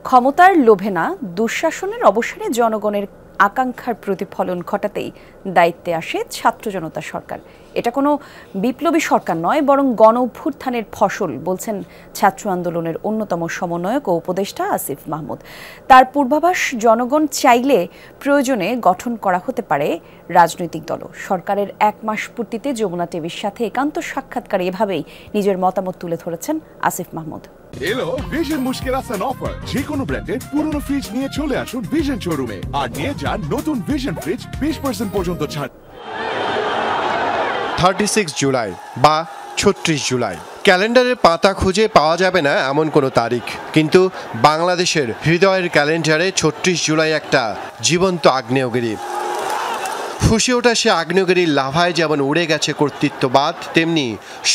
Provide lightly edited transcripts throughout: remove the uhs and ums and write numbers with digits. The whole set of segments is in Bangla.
ক্ষমতার লোভে না, দুঃশাসনের অবসানে জনগণের আকাঙ্ক্ষার প্রতিফলন ঘটাতেই দায়িত্বে আসে ছাত্র জনতা সরকার। এটা কোনো বিপ্লবী সরকার নয়, বরং গণ অভ্যুত্থানের ফসল বলছেন ছাত্র আন্দোলনের অন্যতম সমন্বয়ক ও উপদেষ্টা আসিফ মাহমুদ। তার পূর্বাভাস, জনগণ চাইলে প্রয়োজনে গঠন করা হতে পারে রাজনৈতিক দলও। সরকারের 1 মাস পূর্তিতে যমুনা টিভির সাথে একান্ত সাক্ষাৎকারে এভাবেই নিজের মতামত তুলে ধরেছেন আসিফ মাহমুদ। এলো ভিশন মুশকিল আসান অফার। যে কোনো ব্র্যান্ডের পুরনো ফ্রিজ নিয়ে চলে আসুন ভিশন শোরুমে আর নিয়ে যান নতুন ভিশন ফ্রিজ 20% পর্যন্ত ছাড়। 36 জুলাই বা 36 জুলাই ক্যালেন্ডারের পাতা খুঁজে পাওয়া যাবে না এমন কোনো তারিখ, কিন্তু বাংলাদেশের হৃদয়ের ক্যালেন্ডারে 36 জুলাই একটা জীবন্ত আগ্নেয়গিরি। ফুসে ওঠা সে আগ্নেয়গিরির লাভায় যেমন উড়ে গেছে কর্তৃত্ববাদ, তেমনি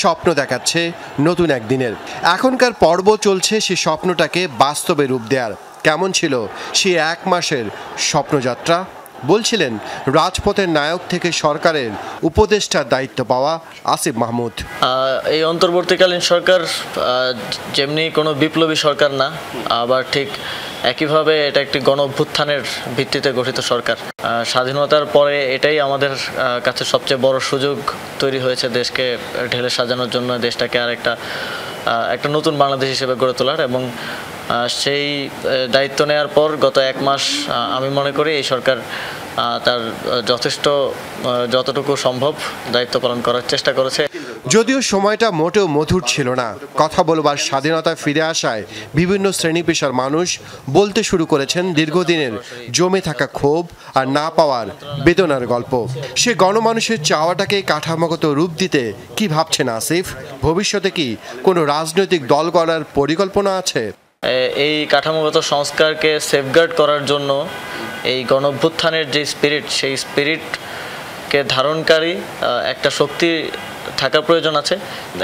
স্বপ্ন দেখাচ্ছে নতুন একদিনের। এখনকার পর্ব চলছে সে স্বপ্নটাকে বাস্তবে রূপ দেওয়ার। কেমন ছিল সে 1 মাসের স্বপ্নযাত্রা? বলছিলেন রাজপথের নায়ক থেকে সরকারের উপদেষ্টার দায়িত্ব পাওয়া আসিফ মাহমুদ। এই অন্তর্বর্তীকালীন সরকার যেমনি কোনো বিপ্লবী সরকার না, আবার ঠিক একইভাবে এটা একটি গণ অভ্যুত্থানের ভিত্তিতে গঠিত সরকার। স্বাধীনতার পরে এটাই আমাদের কাছে সবচেয়ে বড় সুযোগ তৈরি হয়েছে দেশকে ঢেলে সাজানোর জন্য, দেশটাকে আর একটা নতুন বাংলাদেশ হিসেবে গড়ে তোলার। এবং সেই দায়িত্ব নেওয়ার পর গত 1 মাস আমি মনে করি এই সরকার তার যতটুকু সম্ভব দায়িত্ব পালন করার চেষ্টা করেছে। যদিও সময়টা মোটেও মধুর ছিল না। কথা বলবার স্বাধীনতা ফিরে আসায় বিভিন্ন শ্রেণী পেশার মানুষ বলতে শুরু করেছেন দীর্ঘদিনের জমে থাকা ক্ষোভ আর না পাওয়ার বেদনার গল্প। সে গণমানুষের চাওয়াটাকে কাঠামোগত রূপ দিতে কি ভাবছেন আসিফ? ভবিষ্যতে কি কোনো রাজনৈতিক দল গড়ার পরিকল্পনা আছে? এই কাঠামোগত সংস্কারকে সেফগার্ড করার জন্য এই গণ অভ্যুত্থানের যে স্পিরিট, সেই স্পিরিটকে ধারণকারী একটা শক্তি থাকা প্রয়োজন আছে।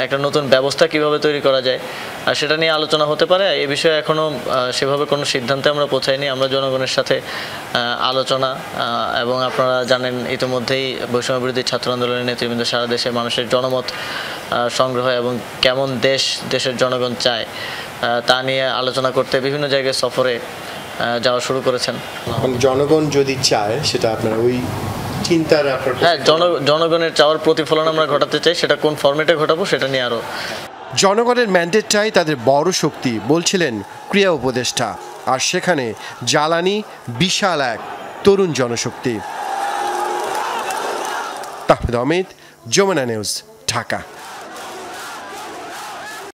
একটা নতুন ব্যবস্থা কিভাবে তৈরি করা যায় আর সেটা নিয়ে আলোচনা হতে পারে। এ বিষয়ে এখনও সেভাবে কোনো সিদ্ধান্তে আমরা পৌঁছাইনি। আমরা জনগণের সাথে আলোচনা, এবং আপনারা জানেন ইতিমধ্যেই বৈষম্য বিরোধী ছাত্র আন্দোলনের নেতৃবৃন্দ সারা দেশের মানুষের জনমত সংগ্রহ এবং কেমন দেশের জনগণ চায় তা নিয়ে আলোচনা করতে বিভিন্ন জায়গায় সফরে যাওয়া শুরু করেছেন। জনগণ যদি চায় সেটা আপনারা ওই চিন্তার জনগণের চাওয়ার প্রতিফলন আমরা ঘটাতে চাই। সেটা কোন ফরম্যাটে ঘটাবো সেটা নিয়ে আরো জনগণের ম্যান্ডেটটাই তাদের বড় শক্তি বলছিলেন ক্রিয়া উপদেষ্টা। আর সেখানে জ্বালানি বিশাল এক তরুণ জনশক্তি। তাহমিদ, যমুনা নিউজ, ঢাকা।